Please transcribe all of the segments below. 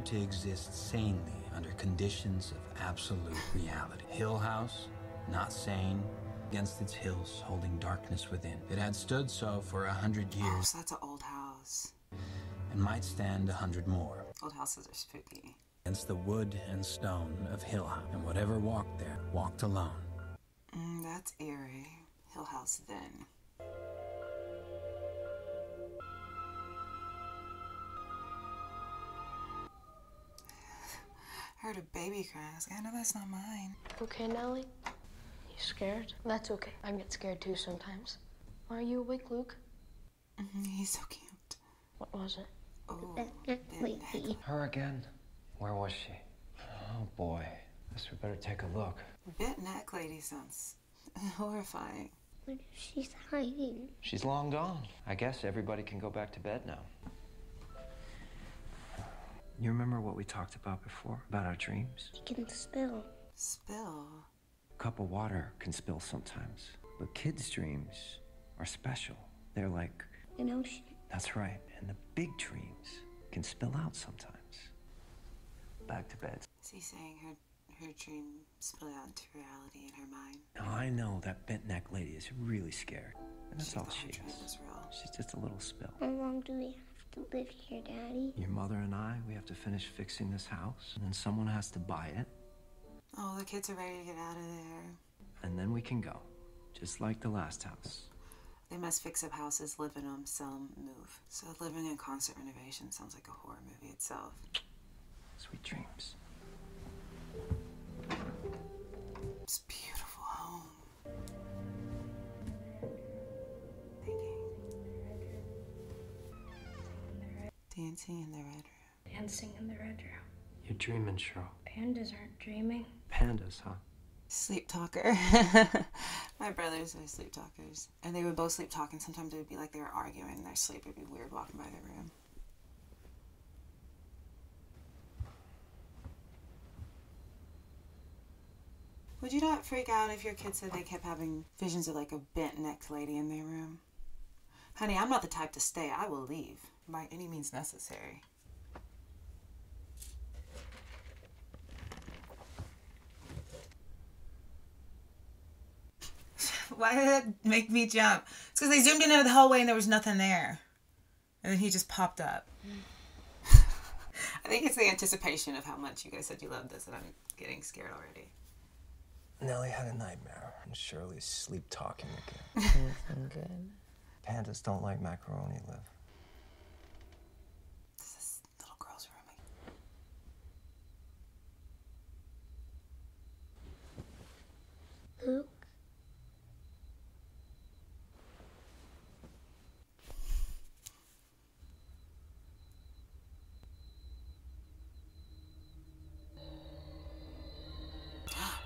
to exist sanely under conditions of absolute reality. Hill House, not sane, against its hills, holding darkness within. It had stood so for 100 years. Oh, so that's an old house. And might stand 100 more. Old houses are spooky. Against the wood and stone of Hill House. And whatever walked there, walked alone. That's eerie. Hill House then. Heard a baby cry. I was like, I know that's not mine. Okay, Nellie? You scared? That's okay. I get scared too sometimes. Are you awake, Luke? He's so cute. What was it? Oh, Her again? Where was she? Oh boy. Guess we better take a look. Bent neck lady sounds horrifying. Where she's hiding. She's long gone. I guess everybody can go back to bed now. You remember what we talked about before? About our dreams? She can spill. Spill? A cup of water can spill sometimes. But kids' dreams are special. They're like An ocean. That's right. And the big dreams can spill out sometimes. Back to bed. Is he saying her dream spilled out into reality in her mind? Now, I know that bent neck lady is really scared. And that's all she Her dream is. was real. She's just a little spill. How long do we have to live here, Daddy? Your mother and I, we have to finish fixing this house. And then someone has to buy it. Oh, the kids are ready to get out of there. And then we can go. Just like the last house. They must fix up houses, live in them, sell them, move. So living in constant renovation sounds like a horror movie itself. Sweet dreams. It's a beautiful home. Thinking. Dancing in the red room. Dancing in the red room. You're dreaming, Cheryl. Pandas aren't dreaming. Pandas, huh? Sleep talker. My brothers are sleep talkers. And they would both sleep talk, and sometimes it would be like they were arguing in their sleep. It'd be weird walking by their room. Would you not freak out if your kids said they kept having visions of like a bent-necked lady in their room? Honey, I'm not the type to stay. I will leave by any means necessary. Why did that make me jump? It's because they zoomed in the hallway and there was nothing there. And then he just popped up. I think it's the anticipation of how much you guys said you loved this that I'm getting scared already. Nellie had a nightmare, and Shirley's sleep talking again. Anything good? Pandas don't like macaroni, Liv. This is little girl's room. Luke?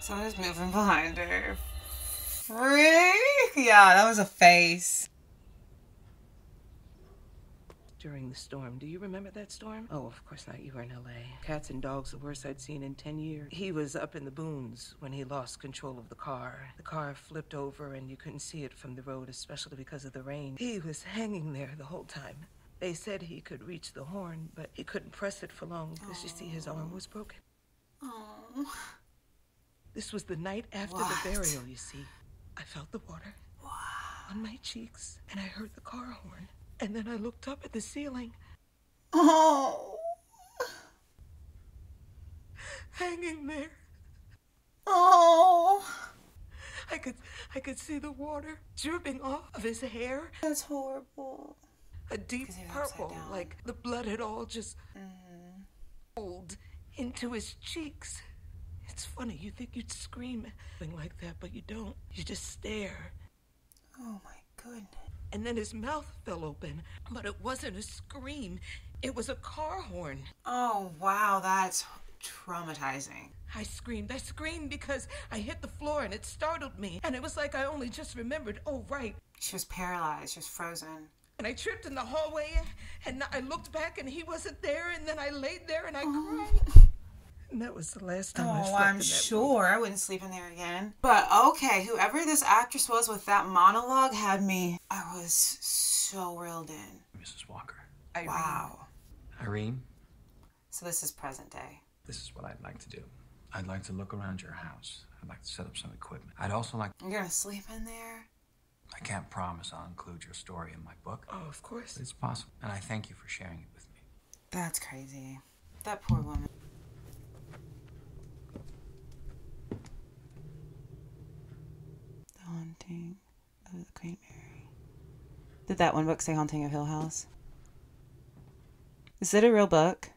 Someone's moving behind her. Freak! Yeah, that was a face. During the storm. Do you remember that storm? Oh, of course not. You were in L.A. Cats and dogs, the worst I'd seen in 10 years. He was up in the boons when he lost control of the car. The car flipped over and you couldn't see it from the road, especially because of the rain. He was hanging there the whole time. They said he could reach the horn, but he couldn't press it for long because, you see, his arm was broken. Oh. This was the night after the burial, you see. I felt the water on my cheeks, and I heard the car horn. And then I looked up at the ceiling. Oh. Hanging there. Oh. I could see the water dripping off of his hair. That's horrible. A deep purple, like the blood had all just rolled into his cheeks. It's funny, you think you'd scream something like that, but you don't. You just stare. Oh my goodness. And then his mouth fell open, but it wasn't a scream. It was a car horn. Oh wow, that's traumatizing. I screamed because I hit the floor and it startled me. And it was like I only just remembered, oh right. She was paralyzed, she was frozen. And I tripped in the hallway and I looked back and he wasn't there, and then I laid there and I cried. And that was the last time I slept in I'm sure I wouldn't sleep in there again. But okay, whoever this actress was with that monologue had me. I was so reeled in. Mrs. Walker. Irene. Wow. Irene? So this is present day. This is what I'd like to do. I'd like to look around your house. I'd like to set up some equipment. I'd also like... You're gonna sleep in there? I can't promise I'll include your story in my book. Oh, of course. But it's possible. And I thank you for sharing it with me. That's crazy. That poor woman. The Haunting of the Queen Mary. Did that one book say Haunting of Hill House? Is it a real book?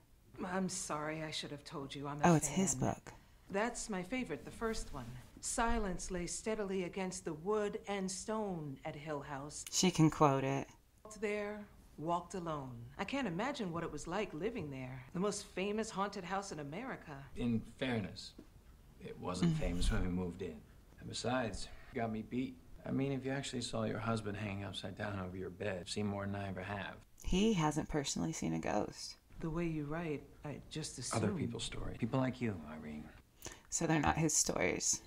I'm sorry, I should have told you. I'm a Oh, it's fan. his book. That's my favorite, the first one. Silence lay steadily against the wood and stone at Hill House. She can quote it. Walked there, walked alone. I can't imagine what it was like living there. The most famous haunted house in America. In fairness, it wasn't famous when we moved in. And besides, you got me beat. I mean, if you actually saw your husband hanging upside down over your bed, you've seen more than I ever have. He hasn't personally seen a ghost. The way you write, I just assumed. Other people's stories. People like you, Irene. So they're not his stories.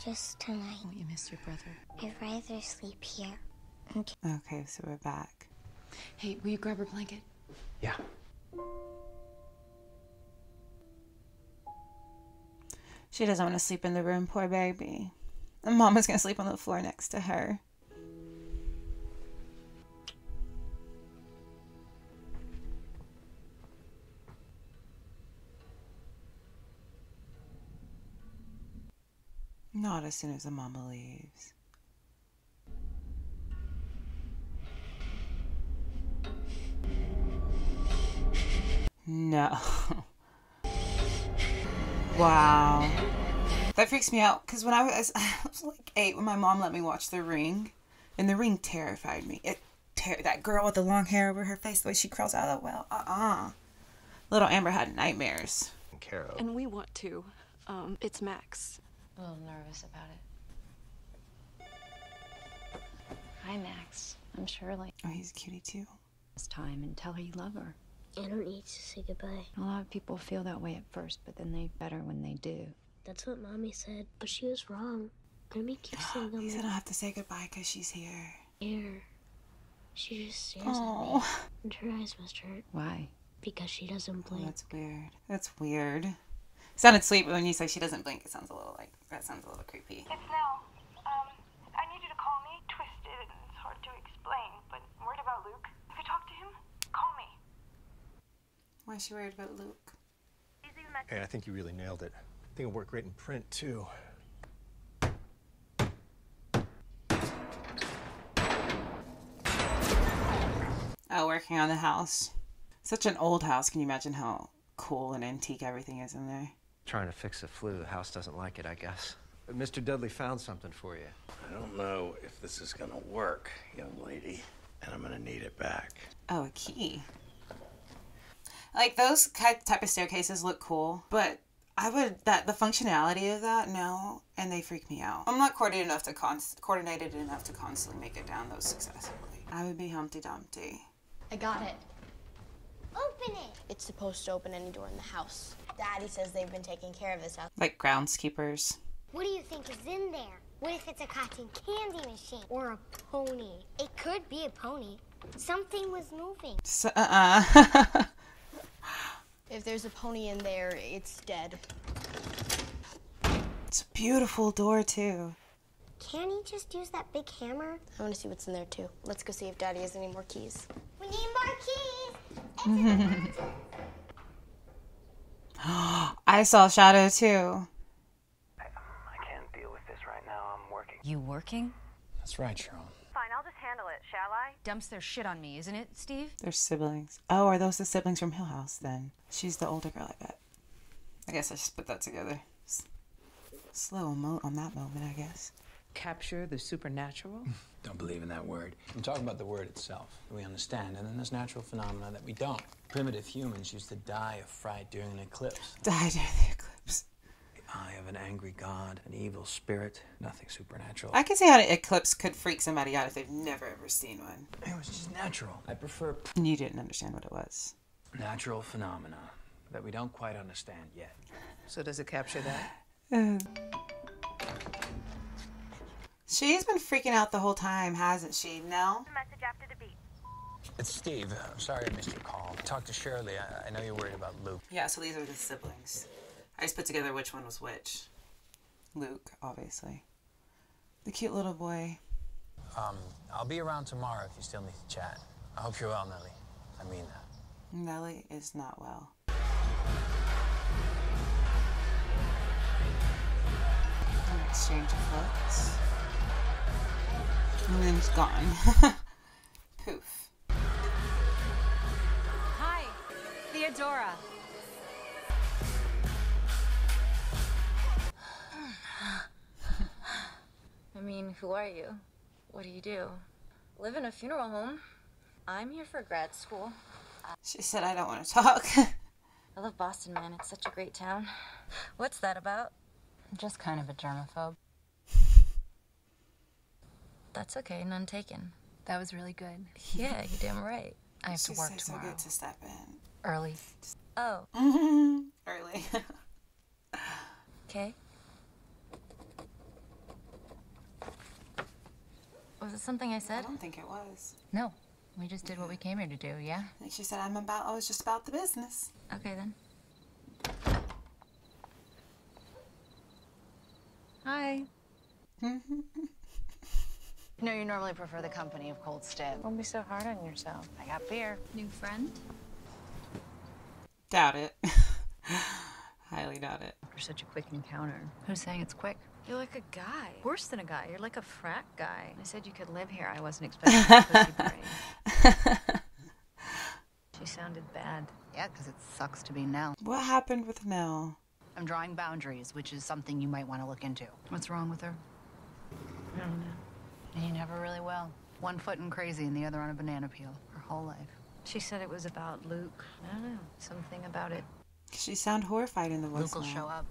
Just tonight. Oh, you miss your brother. I'd rather sleep here. Okay, so we're back. Hey, will you grab her blanket? Yeah. She doesn't want to sleep in the room, poor baby. And Mama's gonna sleep on the floor next to her. Not as soon as the mama leaves. No. Wow. That freaks me out because when I was like 8 when my mom let me watch The Ring, and The Ring terrified me. That girl with the long hair over her face, the way she crawls out of the well. Little Amber had nightmares. And we want to. It's Max. A little nervous about it. Hi, Max. I'm Shirley. Oh, he's a cutie too. It's time and tell her you love her. I don't need to say goodbye. A lot of people feel that way at first, but then they better when they do. That's what Mommy said, but she was wrong. I make you sing He said I them have to say goodbye because she's here. here. She just stares Oh, at me, and her eyes must hurt Why? because she doesn't blink. that's weird. That's weird. Sounded sweet, but when you say she doesn't blink, it sounds a little like that sounds a little creepy. It's Nell. I need you to call me. Twisted and it's hard to explain, but I'm worried about Luke. If you talk to him, call me. Why is she worried about Luke? Hey, I think you really nailed it. I think it'll work great in print, too. Oh, working on the house. Such an old house. Can you imagine how cool and antique everything is in there? Trying to fix the flu. The house doesn't like it, I guess. But Mr. Dudley found something for you. I don't know if this is gonna work, young lady, and I'm gonna need it back. Oh, a key. Like those type of staircases look cool, but the functionality of that, no, and they freak me out. I'm not coordinated enough to constantly make it down those successfully. I would be Humpty Dumpty. I got it. Open it! It's supposed to open any door in the house. Daddy says they've been taking care of this house. Like groundskeepers. What do you think is in there? What if it's a cotton candy machine? Or a pony? It could be a pony. Something was moving. If there's a pony in there, it's dead. It's a beautiful door, too. Can he just use that big hammer? I want to see what's in there, too. Let's go see if Daddy has any more keys. We need more keys! I saw Shadow, too. I can't deal with this right now. I'm working. You working? That's right, Cheryl. Fine, I'll just handle it, shall I? Dumps their shit on me, isn't it, Steve? They're siblings. Oh, are those the siblings from Hill House, then? She's the older girl, I bet. I guess I just put that together. Slow emote on that moment, I guess. Capture the supernatural? Don't believe in that word. I'm talking about the word itself, that we understand, and then there's natural phenomena that we don't. Primitive humans used to die of fright during an eclipse. Die during the eclipse. The eye of an angry god, an evil spirit, nothing supernatural. I can see how an eclipse could freak somebody out if they've never ever seen one. It was just natural. I prefer You didn't understand what it was. natural phenomena that we don't quite understand yet. So does it capture that? She's been freaking out the whole time, hasn't she? No? The message after the beep. It's Steve. I'm sorry I missed your call. Talk to Shirley. I know you're worried about Luke. Yeah, so these are the siblings. I just put together which one was which. Luke, obviously. The cute little boy. I'll be around tomorrow if you still need to chat. I hope you're well, Nellie. I mean that. Nellie is not well. An exchange of looks. And then it's gone. Poof. Hi, Theodora. I mean, who are you? What do you do? Live in a funeral home. I'm here for grad school. She said, I don't want to talk. I love Boston, man. It's such a great town. What's that about? I'm just kind of a germaphobe. That's okay, none taken. That was really good. Yeah, you're damn right. I have to work so tomorrow. good to step in. Early. Oh. Early. Okay. Was it something I I said? don't think it was. No, we just did what we came here to do, yeah? I think she said, I was just about the business. Okay, then. Hi. No, you normally prefer the company of Cold Stim. Don't be so hard on yourself. I got beer. New friend? Doubt it. Highly doubt it. For such a quick encounter. Who's saying it's quick? You're like a guy. Worse than a guy. You're like a frat guy. I said you could live here. I wasn't expecting a pussy party. She sounded bad. Yeah, because it sucks to be Nell. What happened with Nell? I'm drawing boundaries, which is something you might want to look into. What's wrong with her? I don't know. And you never really will. One foot in crazy and the other on a banana peel. Her whole life. She said it was about Luke. I don't know. Something about it. She sounded horrified in the voice. Luke will show up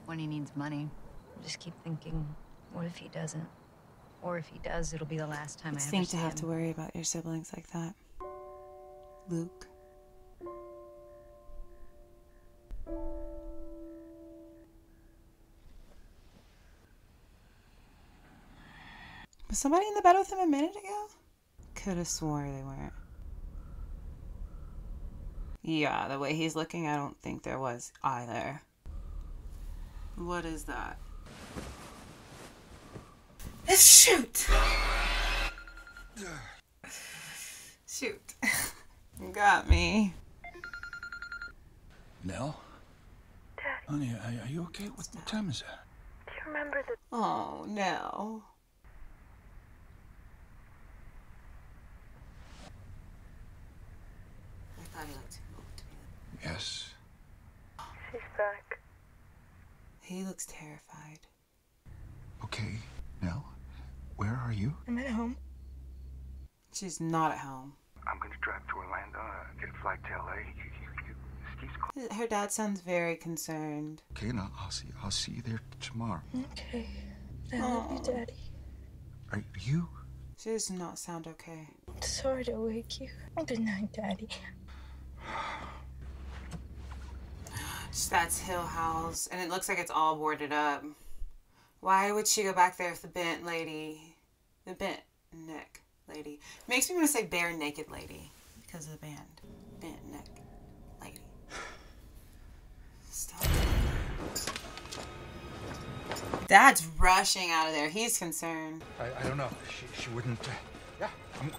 when he needs money. I just keep thinking, what if he doesn't? Or if he does, it'll be the last time I ever Stink see to have him. to worry about your siblings like that. Luke. Was somebody in the bed with him a minute ago? Could have swore they weren't. Yeah, the way he's looking, I don't think there was either. What is that? Shoot! Shoot. You got me. Nell? Daddy. Honey, are you okay? What time is it? Do you remember the... Oh, no. I thought he looked too old to be that. Yes. She's back. He looks terrified. Okay, Nell, where are you? I'm at home. She's not at home. I'm going to drive to Orlando, get a flight to LA. Steve's call. Her dad sounds very concerned. Okay, now I'll see you there tomorrow. Okay. I love you, Daddy. Are you? She does not sound okay. Sorry to wake you. Good night, Daddy. That's Hill House, and it looks like it's all boarded up. Why would she go back there with the bent lady? The bent neck lady. Makes me want to say bare naked lady because of the band. Bent neck lady. Stop. Dad's rushing out of there. He's concerned. I don't know. She wouldn't. Yeah,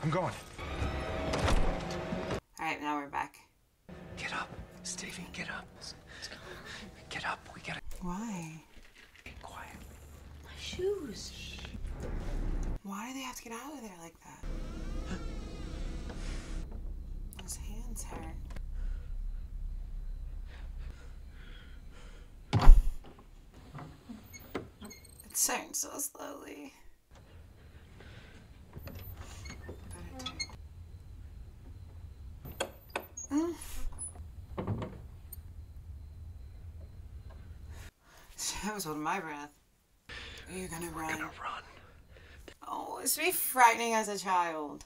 I'm going. Alright, now we're back. Get up, Stevie, get up. Get up, we gotta... Why? Be quiet. My shoes. Why do they have to get out of there like that? His hands hurt. It's turning so slowly. I was holding my breath. You're gonna run. We're gonna run. Oh, it's be frightening as a child.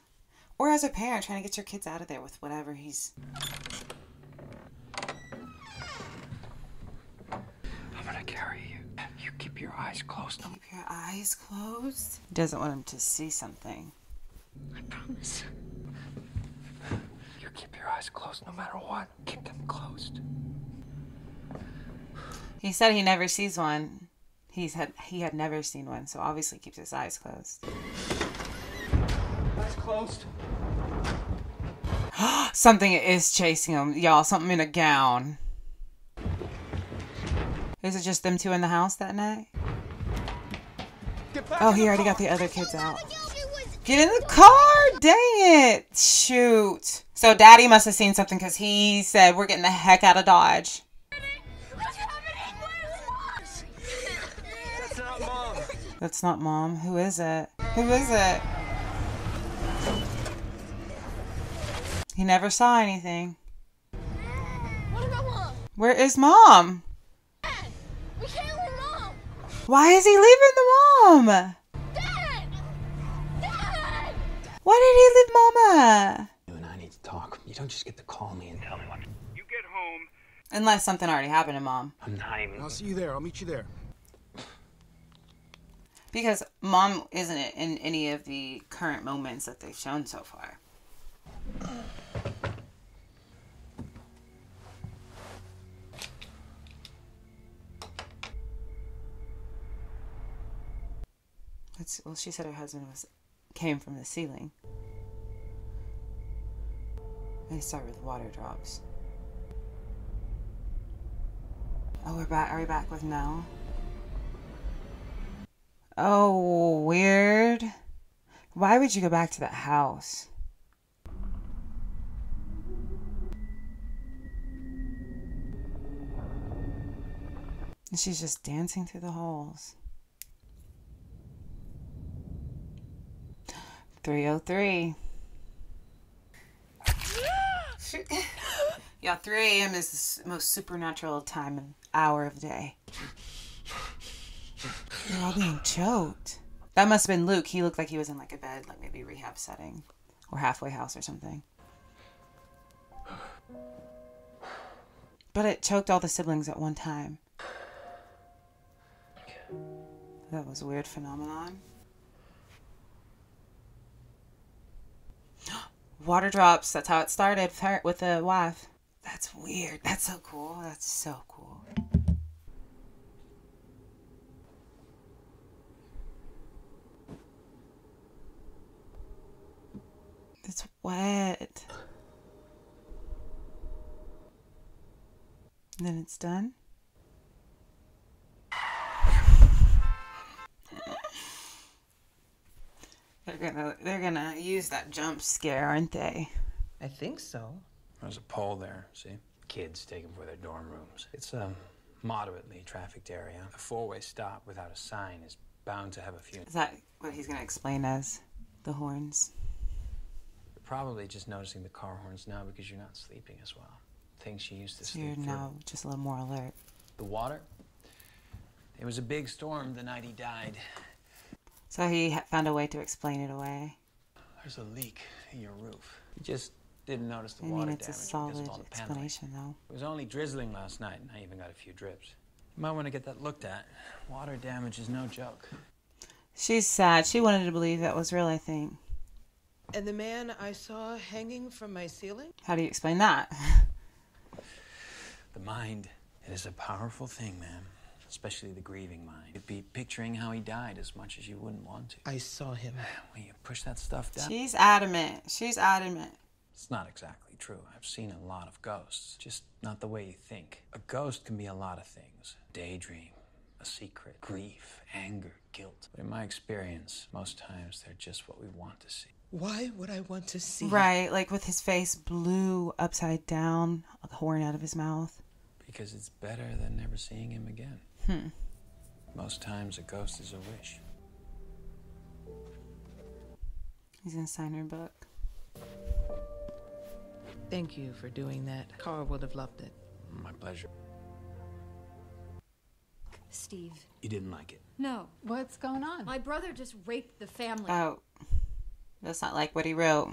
Or as a parent trying to get your kids out of there with whatever he's... I'm gonna carry you. You keep your eyes closed. Keep your eyes closed? He doesn't want him to see something. I promise. keep your eyes closed no matter what. Keep them closed. He said he never sees one. He had never seen one, so obviously keeps his eyes closed. Eyes closed. Something is chasing him. Y'all, something in a gown. Is it just them two in the house that night? Oh, he already got the other kids out. Get in the car! Dang it! Shoot. So Daddy must have seen something because he said, we're getting the heck out of Dodge. That's not Mom. That's not Mom. Who is it? Who is it? He never saw anything. What about Mom? Where is Mom? Dad! We can't leave Mom! Why is he leaving the mom? Dad! Dad! Why did he leave Mama? You and I need to talk. You don't just get to call me and tell me what. You get home. Unless something already happened to Mom. I'm not even. I'll see you there. I'll meet you there. Because Mom isn't in any of the current moments that they've shown so far. Well, she said her husband came from the ceiling. They start with water drops. Oh, we're back. Are we back with Nell? Oh, weird. Why would you go back to that house? And she's just dancing through the halls. 3:03. Yeah, 3 a.m. is the most supernatural time and hour of the day. They're all being choked. That must have been Luke. He looked like he was in like a bed, like maybe a rehab setting or halfway house or something. But it choked all the siblings at one time. That was a weird phenomenon. Water drops. That's how it started with the wife. That's weird. That's so cool. That's so cool. It's wet. And then it's done. They're gonna use that jump scare, aren't they? I think so. There's a pole there, see? Kids taken for their dorm rooms. It's a moderately trafficked area. A four-way stop without a sign is bound to have a few. Is that what he's gonna explain as the horns? You're probably just noticing the car horns now because you're not sleeping as well. Things you used to So sleep you're through. now just a little more alert. The water? It was a big storm the night he died. So he found a way to explain it away. There's a leak in your roof. You just didn't notice the I water mean, it's a damage because solid of all the paneling. explanation, though. It was only drizzling last night, and I even got a few drips. You might want to get that looked at. Water damage is no joke. She's sad. She wanted to believe that was real, I think. And the man I saw hanging from my ceiling? How do you explain that? The mind, it is a powerful thing, man. Especially the grieving mind. You'd be picturing how he died as much as you wouldn't want to. I saw him. When you push that stuff down. She's adamant. She's adamant. It's not exactly true. I've seen a lot of ghosts, just not the way you think. A ghost can be a lot of things. Daydream, a secret, grief, anger, guilt. But in my experience, most times they're just what we want to see. Why would I want to see? Right, like with his face blue upside down, a horn out of his mouth. Because it's better than never seeing him again. Most times a ghost is a wish. He's gonna sign her book. Thank you for doing that. Carl would have loved it. My pleasure. Steve. You didn't like it? No. What's going on? My brother just raped the family. Oh, that's not like what he wrote.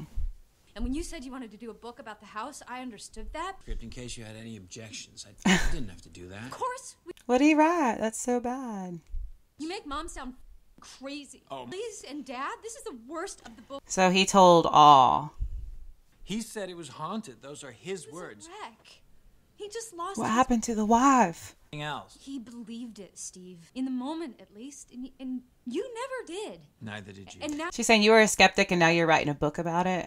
And when you said you wanted to do a book about the house, I understood that. In case you had any objections, I didn't have to do that. Of course. What did he write? That's so bad. You make Mom sound crazy. Oh. Please and Dad, this is the worst of the book. So he told all. He said it was haunted. Those are his words. Wreck. He just lost. What happened to the wife? Anything else? He believed it, Steve. In the moment, at least. And you never did. Neither did you. And now She's saying you were a skeptic and now you're writing a book about it.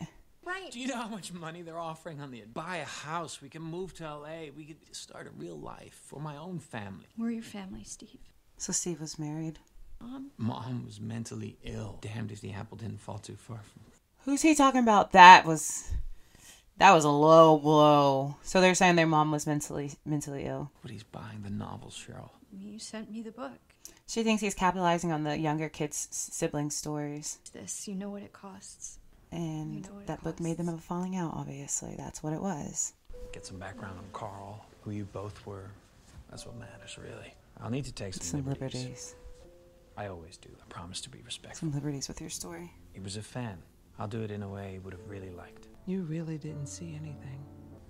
right. Do you know how much money they're offering on the buy a house? We can move to LA. We could start a real life for my own family. We're your family, Steve. So Steve was married. Mom was mentally ill. Damned if the apple didn't fall too far from her. Who's he talking about? That was a low blow. So they're saying their mom was mentally ill. But he's buying the novels, Cheryl. You sent me the book. She thinks he's capitalizing on the younger kids' sibling stories. This, you know what it costs. And You know what it that book made them have a falling out, obviously. That's what it was. Get some background on Carl, who you both were. That's what matters, really. I'll need to take Some liberties. I always do. I promise to be respectful. Some liberties with your story. He was a fan. I'll do it in a way he would have really liked. You really didn't see anything.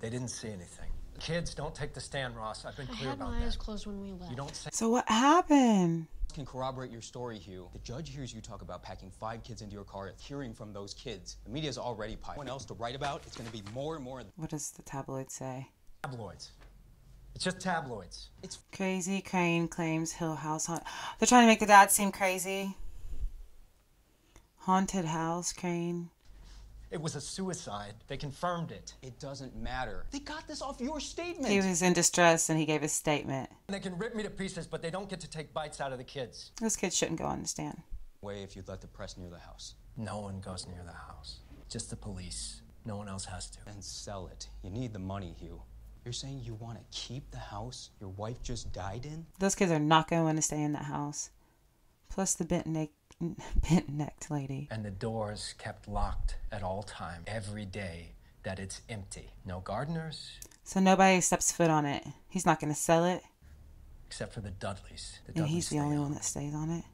They didn't see anything. Kids, don't take the stand, Ross. I've been I clear had about my eyes that. closed when we left. You don't say. So what happened? Can corroborate your story, Hugh. The judge hears you talk about packing 5 kids into your car, hearing from those kids. The media's already piled. Anyone else to write about, it's going to be more and more. What does the tabloid say? Tabloids. It's just tabloids. It's Crazy Crane claims Hill House haunt. They're trying to make the dad seem crazy. Haunted house, Crane. It was a suicide. They confirmed it. It doesn't matter. They got this off your statement. He was in distress and he gave his statement. They can rip me to pieces, but they don't get to take bites out of the kids. Those kids shouldn't go on the stand. Way if you'd let the press near the house. No one goes near the house. Just the police. No one else has to. And sell it. You need the money, Hugh. You're saying you want to keep the house your wife just died in? Those kids are not going to want to stay in that house. Plus the bent-necked lady. And the doors kept locked at all times, every day that it's empty. No gardeners. So nobody steps foot on it. He's not going to sell it. Except for the Dudleys. The And Dudleys he's the stay only on. one that stays on it.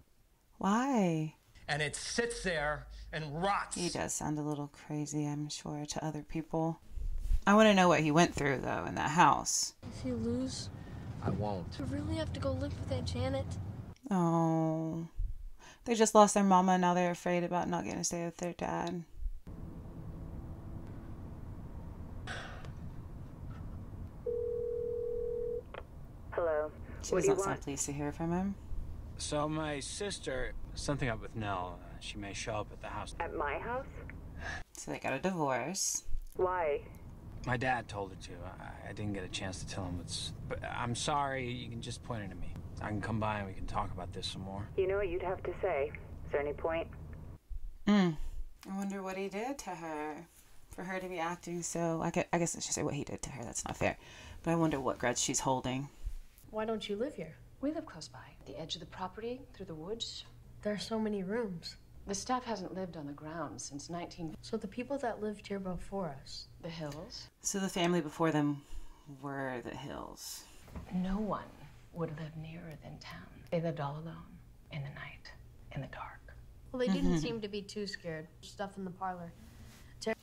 Why? And it sits there and rots. He does sound a little crazy, I'm sure, to other people. I want to know what he went through, though, in that house. If you lose, I won't. you really have to go live with Aunt Janet. Oh. They just lost their mama, and now they're afraid about not getting to stay with their dad. Hello. She does not sound pleased to hear from him. So my sister, something up with Nell. She may show up at the house. At my house? So they got a divorce. Why? My dad told her to. I didn't get a chance to tell him what's... But I'm sorry, you can just point it at me. I can come by and we can talk about this some more. You know what you'd have to say. Is there any point? I wonder what he did to her. For her to be acting so... I guess I should say what he did to her. That's not fair. But I wonder what grudge she's holding. Why don't you live here? We live close by. The edge of the property, through the woods. There are so many rooms. The staff hasn't lived on the grounds since 19... So the people that lived here before us. The Hills. So the family before them were the Hills. No one would live nearer than town. They lived all alone, in the night, in the dark. Well, they didn't seem to be too scared. Stuff in the parlor.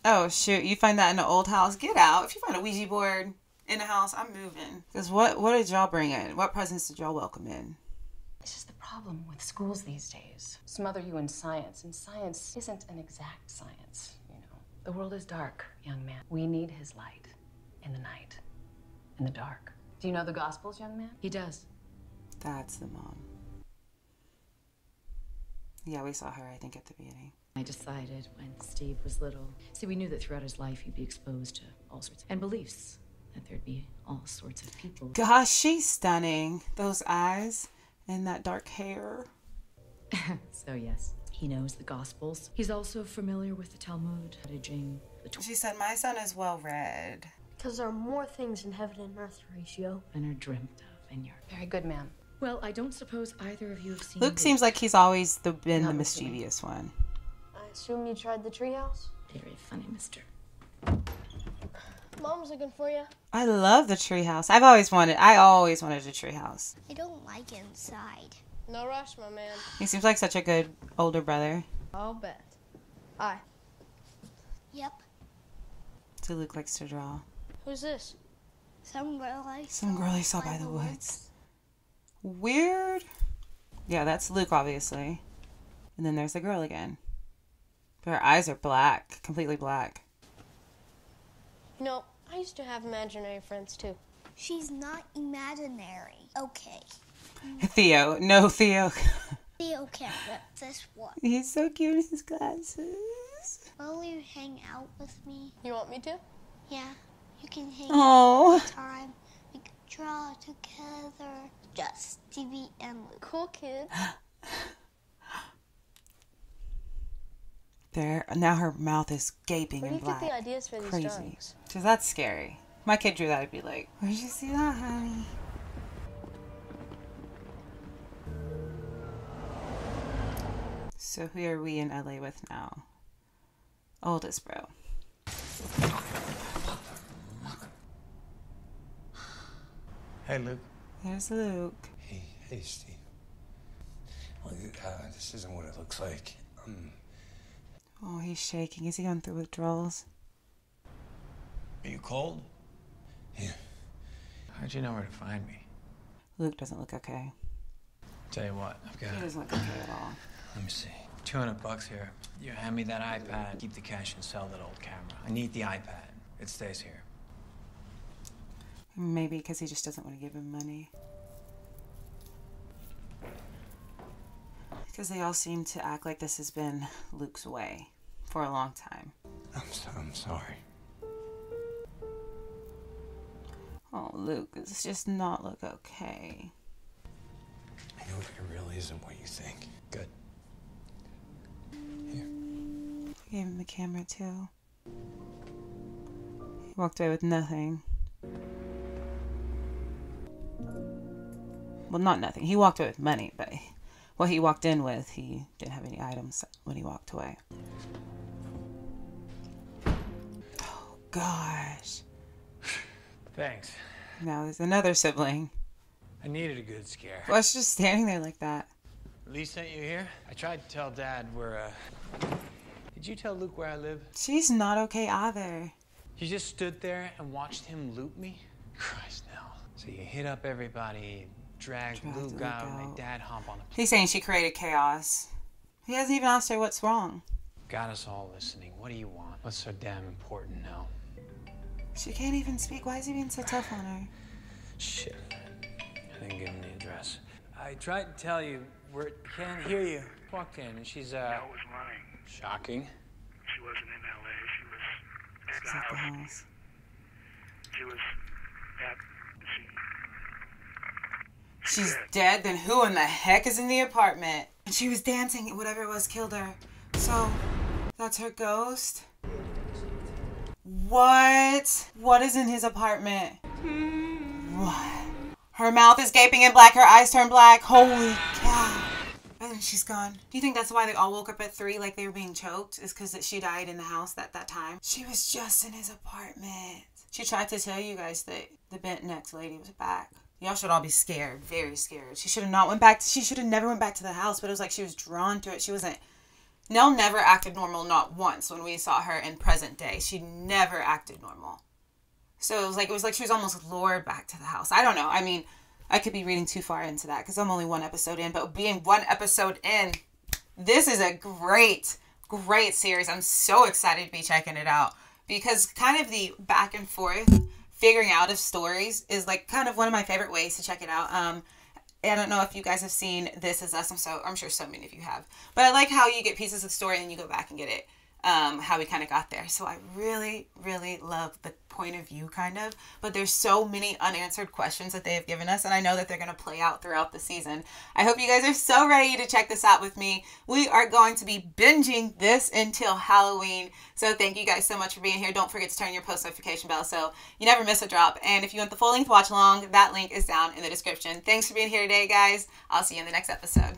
Oh, shoot. You find that in an old house? Get out. If you find a Ouija board in a house, I'm moving. Because what did y'all bring in? What presents did y'all welcome in? This is the problem with schools these days. Smother you in science, and science isn't an exact science, you know. The world is dark, young man. We need his light in the night, in the dark. Do you know the Gospels, young man? He does. That's the mom. Yeah, we saw her, I think, at the beginning. I decided when Steve was little. See, we knew that throughout his life he'd be exposed to all sorts and beliefs, that there'd be all sorts of people. Gosh, she's stunning. Those eyes and that dark hair. So yes, he knows the Gospels. He's also familiar with the Talmud, She said, my son is well read. Because there are more things in heaven and earth, Horatio. and are dreamt of, and you're very good, ma'am. Well, I don't suppose either of you have seen Luke seems like he's always been the mischievous one. I assume you tried the treehouse? Very funny, mister. Mom's looking for you. I love the treehouse. I always wanted a treehouse. I don't like it inside. No rush, my man. He seems like such a good older brother. I'll bet. Aye. Yep. So Luke likes to draw. Who's this? Some girl he saw by the woods. Weird. Yeah, that's Luke, obviously. And then there's the girl again. But her eyes are black. Completely black. You know, I used to have imaginary friends too. She's not imaginary. Okay. Theo. No, Theo. Theo can't rip this one. He's so cute in his glasses. Will you hang out with me? You want me to? Yeah. You can hang Aw. out all the time. We can draw together. Just Stevie and Luke. Cool kid. There. Now her mouth is gaping Where do and you get black. the ideas for these Crazy. drawings? Because that's scary. If my kid drew that, I'd be like, where'd you see that, honey? So who are we in LA with now? Oldest bro. Hey, Luke. There's Luke. Hey, Steve. Look, this isn't what it looks like. Oh, he's shaking. Is he going through withdrawals? Are you cold? Yeah. How'd you know where to find me? Luke doesn't look okay. Tell you what, I've got. He doesn't look okay at all. Let me see. $200 here. You hand me that iPad, keep the cash and sell that old camera. I need the iPad. It stays here. Maybe because he just doesn't want to give him money. Because they all seem to act like this has been Luke's way for a long time. I'm sorry. Oh, Luke, this just not look okay. I know it really isn't what you think. Good. Here. I gave him the camera too. He walked away with nothing. Well, not nothing. He walked away with money, but what he walked in with, he didn't have any items when he walked away. Oh, gosh. Thanks. Now there's another sibling. I needed a good scare. What's just standing there like that? Lee sent you here? I tried to tell Dad where, Did you tell Luke where I live? She's not okay either. You just stood there and watched him loot me? Christ, no. So you hit up everybody, dragged Luke out, and made Dad hop on a plane. He's saying she created chaos. He hasn't even asked her what's wrong. Got us all listening. What do you want? What's so damn important now? She can't even speak. Why is he being so tough on her? Shit. I didn't give him the address. I tried to tell you, can't hear you. Walked in and she's, Nell was running. Shocking. She wasn't in LA. She was at the She's at the house. house. She was at the scene. She's dead? Then who in the heck is in the apartment? And she was dancing. Whatever it was killed her. So, that's her ghost? What? What is in his apartment? What? Her mouth is gaping and black. Her eyes turn black. Holy cow. And then she's gone. Do you think that's why they all woke up at 3 like they were being choked? Is because she died in the house at that time? She was just in his apartment. She tried to tell you guys that the bent necked lady was back. Y'all should all be scared. Very scared. She should have not went back. She should have never went back to the house. But it was like she was drawn to it. She wasn't... Nell never acted normal, not once, when we saw her in present day. She never acted normal. So it was like she was almost lured back to the house. I don't know. I mean, I could be reading too far into that because I'm only 1 episode in. But being 1 episode in, this is a great, great series. I'm so excited to be checking it out because kind of the back and forth figuring out of stories is like kind of one of my favorite ways to check it out. I don't know if you guys have seen This Is Us. I'm sure so many of you have. But I like how you get pieces of the story and then you go back and get it. How we kind of got there. So I really, really love the point of view kind of, but there's so many unanswered questions that they have given us, and I know that they're going to play out throughout the season. I hope you guys are so ready to check this out with me. We are going to be binging this until Halloween. So thank you guys so much for being here. Don't forget to turn your post notification bell so you never miss a drop. And if you want the full length watch along, that link is down in the description. Thanks for being here today, guys. I'll see you in the next episode.